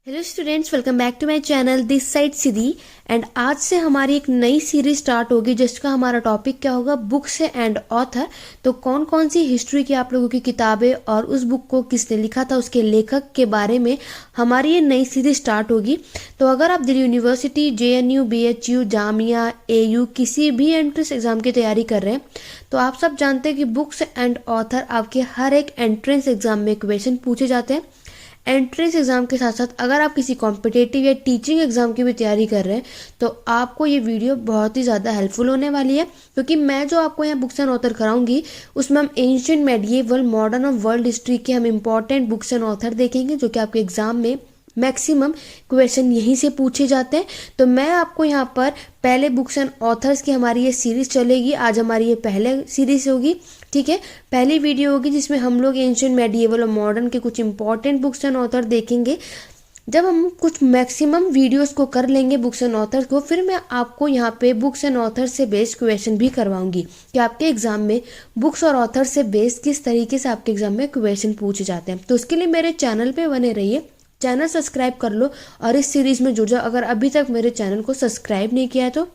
Hello students, welcome back to my channel this side Siddhi. And आज से हमारी एक नई सीरीज स्टार्ट होगी जिसका हमारा टॉपिक क्या होगा, बुक्स एंड ऑथर। तो कौन कौन सी हिस्ट्री की आप लोगों की किताबें और उस बुक को किसने लिखा था उसके लेखक के बारे में हमारी ये नई सीरीज स्टार्ट होगी। तो अगर आप Delhi university, JNU, BHU, Jamia, AU किसी भी एंट्रेंस एग्जाम की तैयारी कर रहे हैं तो आप सब जानते हैं कि बुक्स एंड ऑथर आपके हर एक एंट्रेंस एग्जाम में क्वेश्चन पूछे जाते हैं। एंट्रेंस एग्जाम के साथ साथ अगर आप किसी कॉम्पिटेटिव या टीचिंग एग्जाम की भी तैयारी कर रहे हैं तो आपको ये वीडियो बहुत ही ज़्यादा हेल्पफुल होने वाली है, क्योंकि मैं जो आपको यहाँ बुक्स एंड ऑथर कराऊंगी उसमें हम एंशिएंट, मेडिएवल, मॉडर्न और वर्ल्ड हिस्ट्री के हम इंपॉर्टेंट बुक्स एंड ऑथर देखेंगे जो कि आपके एग्जाम में मैक्सिमम क्वेश्चन यहीं से पूछे जाते हैं। तो मैं आपको यहाँ पर पहले बुक्स एंड ऑथर्स की हमारी ये सीरीज चलेगी। आज हमारी ये पहले सीरीज होगी, ठीक है, पहली वीडियो होगी जिसमें हम लोग एंशिएंट, मेडिएवल और मॉडर्न के कुछ इंपॉर्टेंट बुक्स एंड ऑथर देखेंगे। जब हम कुछ मैक्सिमम वीडियोस को कर लेंगे बुक्स एंड ऑथर को, फिर मैं आपको यहाँ पे बुक्स एंड ऑथर से बेस्ड क्वेश्चन भी करवाऊंगी कि आपके एग्जाम में बुक्स और ऑथर से बेस्ड किस तरीके से आपके एग्जाम में क्वेश्चन पूछे जाते हैं। तो उसके लिए मेरे चैनल पे बने रहिए, चैनल सब्सक्राइब कर लो और इस सीरीज में जुड़ जाओ अगर अभी तक मेरे चैनल को सब्सक्राइब नहीं किया है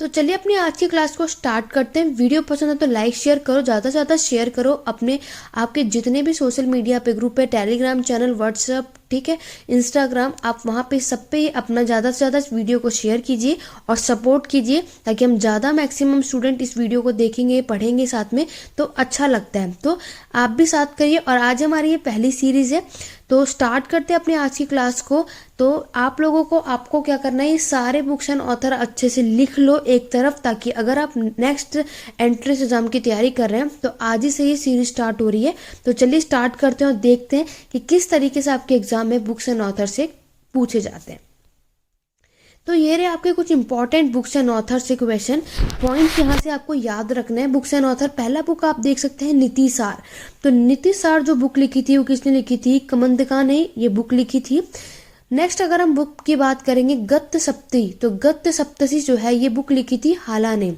तो चलिए अपनी आज की क्लास को स्टार्ट करते हैं। वीडियो पसंद है तो लाइक शेयर करो, ज़्यादा से ज़्यादा शेयर करो अपने आपके जितने भी सोशल मीडिया पे ग्रुप है, टेलीग्राम चैनल, व्हाट्सएप, ठीक है, इंस्टाग्राम, आप वहाँ पे सब पे अपना ज़्यादा से ज़्यादा इस वीडियो को शेयर कीजिए और सपोर्ट कीजिए ताकि हम ज़्यादा मैक्सिमम स्टूडेंट इस वीडियो को देखेंगे, पढ़ेंगे साथ में तो अच्छा लगता है। तो आप भी साथ करिए। और आज हमारी ये पहली सीरीज़ है तो स्टार्ट करते हैं अपनी आज की क्लास को। तो आप लोगों को आपको क्या करना है, ये सारे बुक्स एंड ऑथर अच्छे से लिख लो एक तरफ, ताकि अगर आप नेक्स्ट एंट्रेंस एग्जाम की तैयारी कर रहे हैं तो आज ही से ये सीरीज स्टार्ट हो रही है। तो चलिए स्टार्ट करते हैं और देखते हैं कि किस तरीके से आपके एग्जाम में बुक्स एंड ऑथर से पूछे जाते हैं। तो ये रहे आपके कुछ इंपॉर्टेंट बुक्स एंड ऑथर से क्वेश्चन पॉइंट्स, यहाँ से आपको याद रखना है। बुक्स एंड ऑथर, पहला बुक आप देख सकते हैं नीति सार। तो नीति सार जो बुक लिखी थी वो किसने लिखी थी? कमंदका ने ये बुक लिखी थी। नेक्स्ट अगर हम बुक की बात करेंगे गत्त सप्तती, तो गत्त सप्तती जो है ये बुक लिखी थी हाला ने।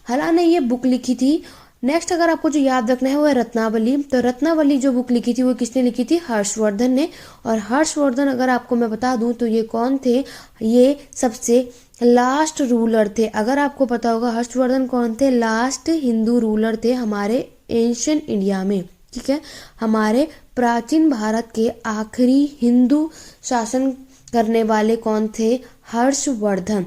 हाला ने ये बुक लिखी थी। नेक्स्ट अगर आपको जो याद रखना है वो है रत्नावली। तो रत्नावली जो बुक लिखी थी वो किसने लिखी थी? हर्षवर्धन ने। और हर्षवर्धन अगर आपको मैं बता दूं तो ये कौन थे? ये सबसे लास्ट रूलर थे। अगर आपको पता होगा हर्षवर्धन कौन थे? लास्ट हिंदू रूलर थे हमारे एंशिएंट इंडिया में, ठीक है, हमारे प्राचीन भारत के आखिरी हिंदू शासन करने वाले कौन थे? हर्षवर्धन।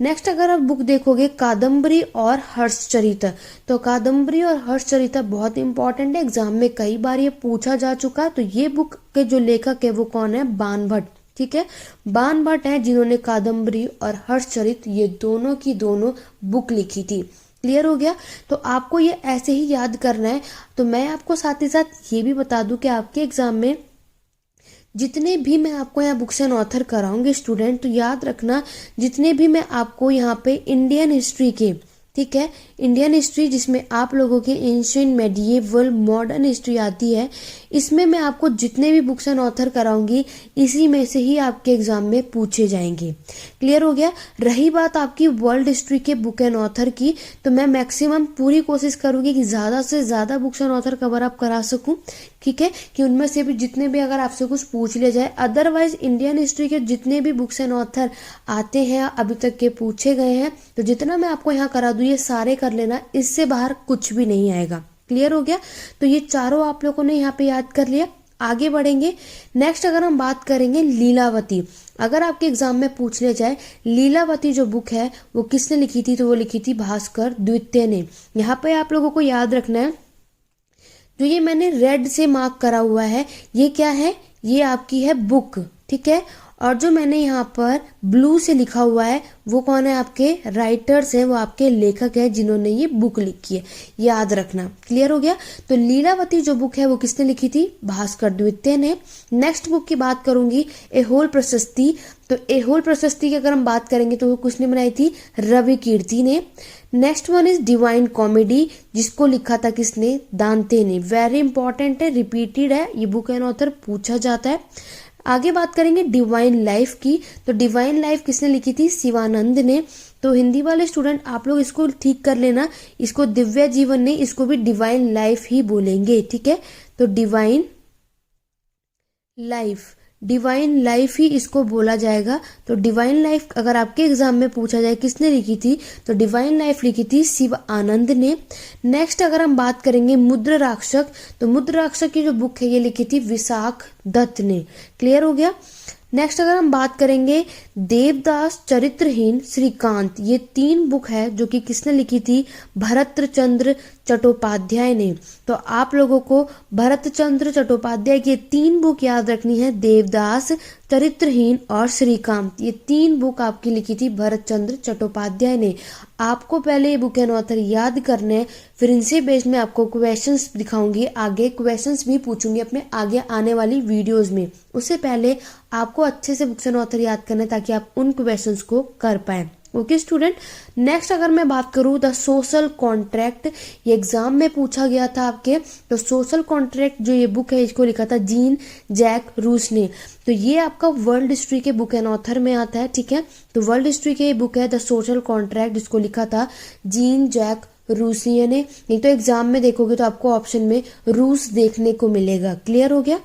नेक्स्ट अगर आप बुक देखोगे कादम्बरी और हर्षचरित, तो कादम्बरी और हर्षचरित बहुत इंपॉर्टेंट है, एग्जाम में कई बार ये पूछा जा चुका। तो ये बुक के जो लेखक है वो कौन है? बाणभट्ट, ठीक है, बाणभट्ट है जिन्होंने कादम्बरी और हर्षचरित ये दोनों की दोनों बुक लिखी थी। क्लियर हो गया? तो आपको ये ऐसे ही याद करना है। तो मैं आपको साथ ही साथ ये भी बता दूं कि आपके एग्जाम में जितने भी मैं आपको यहाँ बुक्स एंड ऑथर कराऊंगी स्टूडेंट, तो याद रखना जितने भी मैं आपको यहाँ पे इंडियन हिस्ट्री के, ठीक है, इंडियन हिस्ट्री जिसमें आप लोगों के एंशिएंट, मेडिएवल, मॉडर्न हिस्ट्री आती है, इसमें मैं आपको जितने भी बुक्स एंड ऑथर कराऊंगी इसी में से ही आपके एग्जाम में पूछे जाएंगे। क्लियर हो गया? रही बात आपकी वर्ल्ड हिस्ट्री के बुक एंड ऑथर की, तो मैं मैक्सिमम पूरी कोशिश करूंगी कि ज़्यादा से ज़्यादा books and author cover up करा सकूँ, ठीक है, कि उनमें से भी जितने भी अगर आपसे कुछ पूछ लिया जाए। अदरवाइज इंडियन हिस्ट्री के जितने भी बुक्स एंड ऑथर आते हैं अभी तक के पूछे गए हैं, तो जितना मैं आपको यहाँ करा दूँ ये सारे कर लेना, इससे बाहर कुछ भी नहीं आएगा। क्लियर हो गया? तो ये चारों आप लोगों ने यहाँ पे याद कर लिया। आगे बढ़ेंगे। नेक्स्ट अगर हम बात करेंगे लीलावती, अगर आपके एग्जाम में पूछ लिया जाए लीलावती जो बुक है वो किसने लिखी थी, तो वो लिखी थी भास्कर द्वितीय ने। यहाँ पे आप लोगों को याद रखना है जो ये मैंने रेड से मार्क करा हुआ है ये क्या है? ये आपकी है बुक, ठीक है, और जो मैंने यहाँ पर ब्लू से लिखा हुआ है वो कौन है? आपके राइटर्स हैं, वो आपके लेखक हैं जिन्होंने ये बुक लिखी है, याद रखना। क्लियर हो गया? तो लीलावती जो बुक है वो किसने लिखी थी? भास्कर द्वितीय ने। नेक्स्ट बुक की बात करूंगी एहोल प्रशस्ति। तो एहोल प्रशस्ति की अगर हम बात करेंगे तो वो किसने बनाई थी? रवि कीर्ति ने। Next one is divine comedy, जिसको लिखा था किसने? दांते ने। वेरी इंपॉर्टेंट है, रिपीटेड है, ये बुक एंड ऑथर पूछा जाता है। आगे बात करेंगे डिवाइन लाइफ की। तो डिवाइन लाइफ किसने लिखी थी? शिवानंद ने। तो हिंदी वाले स्टूडेंट आप लोग इसको ठीक कर लेना, इसको दिव्य जीवन ने, इसको भी डिवाइन लाइफ ही बोलेंगे, ठीक है। तो डिवाइन लाइफ, डिवाइन लाइफ ही इसको बोला जाएगा। तो डिवाइन लाइफ अगर आपके एग्जाम में पूछा जाए किसने लिखी थी, तो डिवाइन लाइफ लिखी थी शिव आनंद ने। नेक्स्ट अगर हम बात करेंगे मुद्र राक्षक, तो मुद्र राक्षक की जो बुक है ये लिखी थी विशाख दत्त ने। क्लियर हो गया। नेक्स्ट अगर हम बात करेंगे देवदास, चरित्रहीन, श्रीकांत, ये 3 बुक है जो कि किसने लिखी थी, भरत चंद्र चट्टोपाध्याय ने। तो आप लोगों को भरत चंद्र चट्टोपाध्याय की 3 बुक याद रखनी है, देवदास, चरित्रहीन और श्रीकांत। ये 3 बुक आपकी लिखी थी भरत चंद्र चट्टोपाध्याय ने। आपको पहले ये बुक एंड ऑथर याद करने, फिर इनसे बेस्ड में आपको क्वेश्चंस दिखाऊंगी, आगे क्वेश्चंस भी पूछूंगी अपने आगे आने वाली वीडियोस में। उससे पहले आपको अच्छे से बुक्स एंड ऑथर याद करना है ताकि आप उन क्वेश्चंस को कर पाए। Okay student. नेक्स्ट अगर मैं बात करूं द सोशल कॉन्ट्रैक्ट, ये एग्जाम में पूछा गया था आपके। तो सोशल कॉन्ट्रैक्ट जो ये बुक है इसको लिखा था जीन जैक रूस ने। तो ये आपका वर्ल्ड हिस्ट्री के बुक एंड ऑथर में आता है, ठीक है। तो वर्ल्ड हिस्ट्री के बुक है द सोशल कॉन्ट्रैक्ट, जिसको लिखा था जीन जैक रूसिया ने। नहीं तो एग्जाम में देखोगे तो आपको ऑप्शन में रूस देखने को मिलेगा। क्लियर हो गया।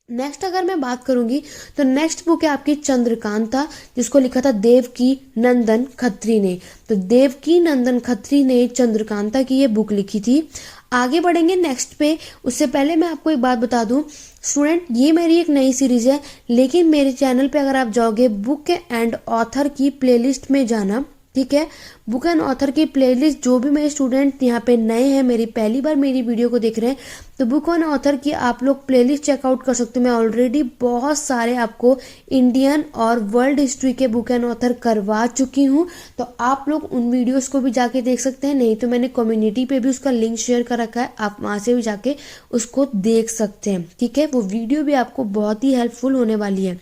नेक्स्ट अगर मैं बात करूंगी तो नेक्स्ट बुक है आपकी चंद्रकांता, जिसको लिखा था देवकी नंदन खत्री ने। तो देवकी नंदन खत्री ने चंद्रकांता की ये बुक लिखी थी। आगे बढ़ेंगे नेक्स्ट पे, उससे पहले मैं आपको एक बात बता दूं स्टूडेंट, ये मेरी एक नई सीरीज है, लेकिन मेरे चैनल पे अगर आप जाओगे बुक एंड ऑथर की प्लेलिस्ट में जाना, ठीक है। बुक एंड ऑथर की प्लेलिस्ट, जो भी मेरे स्टूडेंट यहाँ पे नए हैं, मेरी पहली बार मेरी वीडियो को देख रहे हैं, तो बुक एंड ऑथर की आप लोग प्लेलिस्ट चेकआउट कर सकते हो। मैं ऑलरेडी बहुत सारे आपको इंडियन और वर्ल्ड हिस्ट्री के बुक एंड ऑथर करवा चुकी हूँ, तो आप लोग उन वीडियोस को भी जाके देख सकते हैं। नहीं तो मैंने कम्युनिटी पे भी उसका लिंक शेयर कर रखा है, आप वहां से भी जाके उसको देख सकते हैं, ठीक है। वो वीडियो भी आपको बहुत ही हेल्पफुल होने वाली है।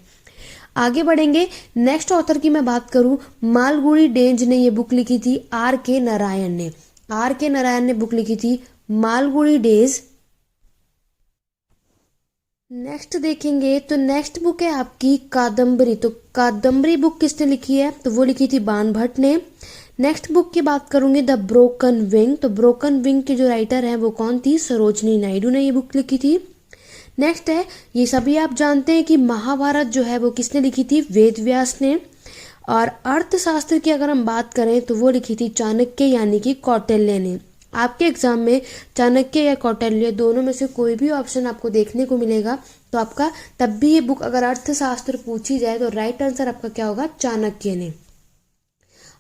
आगे बढ़ेंगे। नेक्स्ट ऑथर की मैं बात करूं, मालगुडी डेंज ने ये बुक लिखी थी, आर के नारायण ने। आर के नारायण ने बुक लिखी थी मालगुडी डेज। नेक्स्ट देखेंगे तो नेक्स्ट बुक है आपकी कादम्बरी। तो कादम्बरी बुक किसने लिखी है, तो वो लिखी थी बाण भट्ट ने। नेक्स्ट बुक की बात करूंगी द ब्रोकन विंग। तो ब्रोकन विंग के जो राइटर हैं वो कौन थी, सरोजनी नायडू ने ये बुक लिखी थी। नेक्स्ट है, ये सभी आप जानते हैं कि महाभारत जो है वो किसने लिखी थी, वेद व्यास ने। और अर्थशास्त्र की अगर हम बात करें तो वो लिखी थी चाणक्य यानी कि कौटिल्य ने। आपके एग्जाम में चाणक्य या कौटिल्य दोनों में से कोई भी ऑप्शन आपको देखने को मिलेगा, तो आपका तब भी ये बुक अगर अर्थशास्त्र पूछी जाए तो राइट आंसर आपका क्या होगा, चाणक्य ने।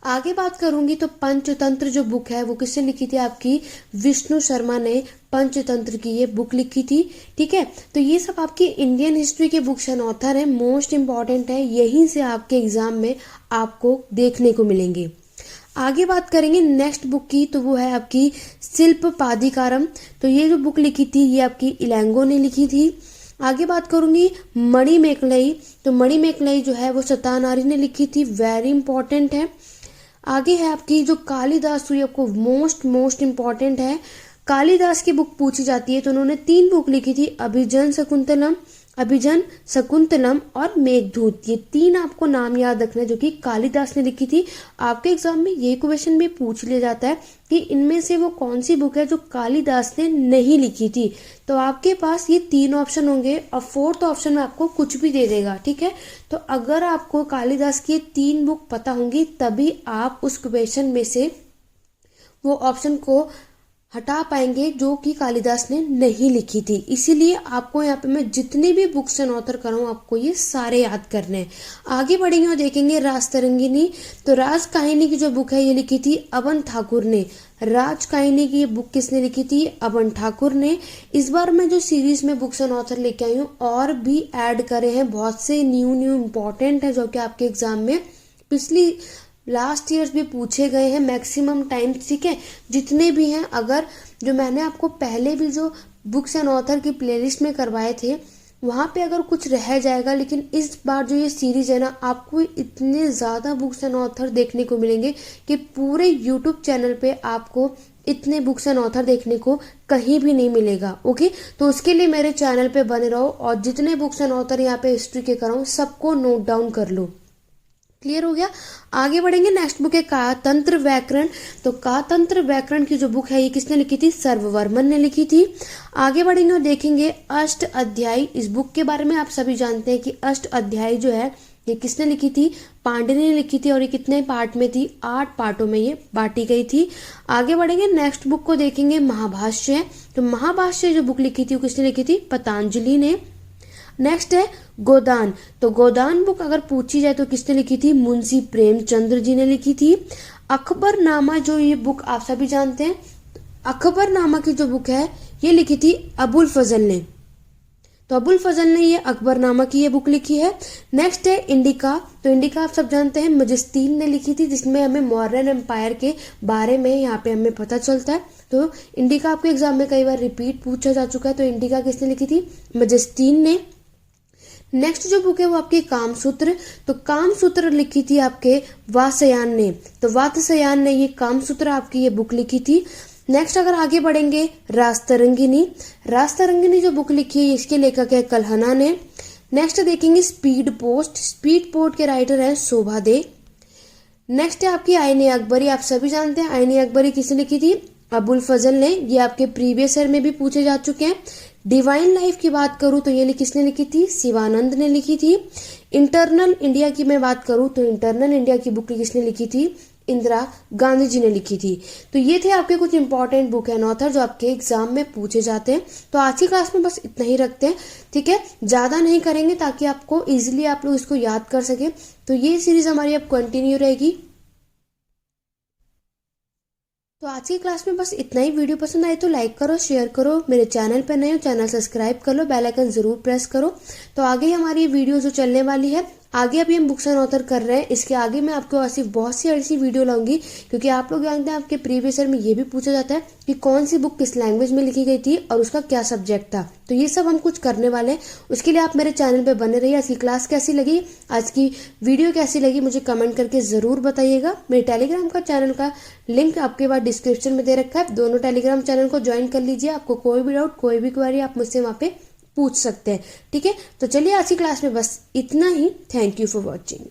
आगे बात करूंगी तो पंचतंत्र जो बुक है वो किसने लिखी थी, आपकी विष्णु शर्मा ने पंचतंत्र की ये बुक लिखी थी, ठीक है। तो ये सब आपकी इंडियन हिस्ट्री के बुक्स एंड ऑथर है, मोस्ट इंपॉर्टेंट है, यहीं से आपके एग्जाम में आपको देखने को मिलेंगे। आगे बात करेंगे नेक्स्ट बुक की, तो वो है आपकी शिल्प पादिकारम। तो ये जो बुक लिखी थी ये आपकी इलैंगो ने लिखी थी। आगे बात करूंगी मणिमेकलई। तो मणिमेकलई जो है वो सतानारी ने लिखी थी, वेरी इंपॉर्टेंट है। आगे है आपकी जो कालिदास हुई, आपको मोस्ट इंपॉर्टेंट है। कालिदास की बुक पूछी जाती है तो उन्होंने 3 बुक लिखी थी, अभिजन शकुंतलम और मेघदूत। ये 3 आपको नाम याद रखना है जो कि कालिदास ने लिखी थी। आपके एग्जाम में ये क्वेश्चन भी पूछ लिया जाता है कि इनमें से वो कौन सी बुक है जो कालिदास ने नहीं लिखी थी। तो आपके पास ये 3 ऑप्शन होंगे और 4th ऑप्शन में आपको कुछ भी दे देगा, ठीक है। तो अगर आपको कालिदास की 3 बुक पता होंगी तभी आप उस क्वेश्चन में से वो ऑप्शन को हटा पाएंगे जो कि कालिदास ने नहीं लिखी थी। इसीलिए आपको यहाँ पे मैं जितने भी बुक्स एंड ऑथर कराऊँ आपको ये सारे याद करने हैं। आगे बढ़ेंगे और देखेंगे राजतरंगिणी। तो राज कहानी की जो बुक है ये लिखी थी अबन ठाकुर ने। राज कहानी की बुक किसने लिखी थी, अबन ठाकुर ने। इस बार मैं जो सीरीज में बुक्स एंड ऑथर लेके आई हूँ और भी ऐड करे हैं, बहुत से न्यू इम्पोर्टेंट है जो कि आपके एग्जाम में पिछली लास्ट ईयर्स भी पूछे गए हैं मैक्सिमम टाइम, ठीक है। जितने भी हैं, अगर जो मैंने आपको पहले भी जो बुक्स एंड ऑथर की प्लेलिस्ट में करवाए थे वहाँ पे अगर कुछ रह जाएगा, लेकिन इस बार जो ये सीरीज है ना, आपको इतने ज़्यादा बुक्स एंड ऑथर देखने को मिलेंगे कि पूरे यूट्यूब चैनल पे आपको इतने बुक्स एंड ऑथर देखने को कहीं भी नहीं मिलेगा। ओके, तो उसके लिए मेरे चैनल पे बने रहो और जितने बुक्स एंड ऑथर यहाँ पे हिस्ट्री के कराऊँ सबको नोट डाउन कर लो। क्लियर हो गया। आगे बढ़ेंगे, नेक्स्ट बुक है कातंत्र व्याकरण। तो कातंत्र व्याकरण की जो बुक है ये किसने लिखी थी? सर्ववर्मन ने लिखी थी। आगे बढ़ेंगे और देखेंगे अष्ट अध्यायी। इस बुक के बारे में आप सभी जानते हैं कि अष्ट अध्यायी जो है ये किसने लिखी थी? पांडिनी ने लिखी थी। और ये कितने पार्ट में थी? 8 पार्टों में ये बांटी गई थी। आगे बढ़ेंगे, नेक्स्ट बुक को देखेंगे महाभाष्य। तो महाभाष्य जो बुक लिखी थी वो किसने लिखी थी? पतंजलि ने। नेक्स्ट है गोदान। तो गोदान बुक अगर पूछी जाए तो किसने लिखी थी? मुंशी प्रेमचंद्र जी ने लिखी थी। अकबरनामा जो ये बुक आप सभी जानते हैं, अकबरनामा की जो बुक है ये लिखी थी अबुल फजल ने। तो अबुल फजल ने ये अकबरनामा की ये बुक लिखी है। नेक्स्ट है इंडिका। तो इंडिका आप सब जानते हैं मजिस्तीन ने लिखी थी, जिसमें हमें मौर्यन एम्पायर के बारे में यहाँ पे हमें पता चलता है। तो इंडिका आपके एग्जाम में कई बार रिपीट पूछा जा चुका है। तो इंडिका किसने लिखी थी? मजिस्तीन ने। नेक्स्ट जो बुक है वो आपकी कामसूत्र। तो कामसूत्र लिखी थी आपके वात्स्यायन ने। तो वात्स्यायन ने ये कामसूत्र आपकी ये बुक लिखी थी। नेक्स्ट अगर आगे बढ़ेंगे, रास्तरंगिनी। रास्तरंगिनी जो बुक लिखी है इसके लेखक है कल्हना ने। नेक्स्ट देखेंगे स्पीड पोस्ट। स्पीड पोस्ट के राइटर है शोभा दे। नेक्स्ट है आपकी आईने अकबरी। आप सभी जानते हैं आईने अकबरी किसने लिखी थी? अबुल फजल ने। ये आपके प्रीवियस ईयर में भी पूछे जा चुके हैं। डिवाइन लाइफ की बात करूं तो ये किसने लिखी थी? शिवानंद ने लिखी थी। इंटरनल इंडिया की मैं बात करूं तो इंटरनल इंडिया की बुक किसने लिखी थी? इंदिरा गांधी जी ने लिखी थी। तो ये थे आपके कुछ इंपॉर्टेंट बुक एंड ऑथर जो आपके एग्जाम में पूछे जाते हैं। तो आज की क्लास में बस इतना ही रखते हैं, ठीक है, ज्यादा नहीं करेंगे ताकि आपको इजीली आप लोग इसको याद कर सके। तो ये सीरीज हमारी अब कंटिन्यू रहेगी। तो आज की क्लास में बस इतना ही। वीडियो पसंद आए तो लाइक करो, शेयर करो। मेरे चैनल पर नए हो चैनल सब्सक्राइब कर लो, बेल आइकन जरूर प्रेस करो। तो आगे हमारी ये वीडियो जो चलने वाली है, आगे अभी हम बुक्स एंड ऑथर कर रहे हैं, इसके आगे मैं आपको ऐसी बहुत सी ऐसी वीडियो लाऊंगी, क्योंकि आप लोग जानते हैं आपके प्रीवियस ईयर में ये भी पूछा जाता है कि कौन सी बुक किस लैंग्वेज में लिखी गई थी और उसका क्या सब्जेक्ट था। तो ये सब हम कुछ करने वाले हैं। उसके लिए आप मेरे चैनल पे बने रहिए। आज की क्लास कैसी लगी, आज की वीडियो कैसी लगी, मुझे कमेंट करके जरूर बताइएगा। मेरे टेलीग्राम का चैनल का लिंक आपके बाद डिस्क्रिप्शन में दे रखा है। दोनों टेलीग्राम चैनल को ज्वाइन कर लीजिए। आपको कोई भी डाउट, कोई भी क्वेरी आप मुझसे वहां पे पूछ सकते हैं, ठीक है। तो चलिए आज की क्लास में बस इतना ही। Thank you for watching.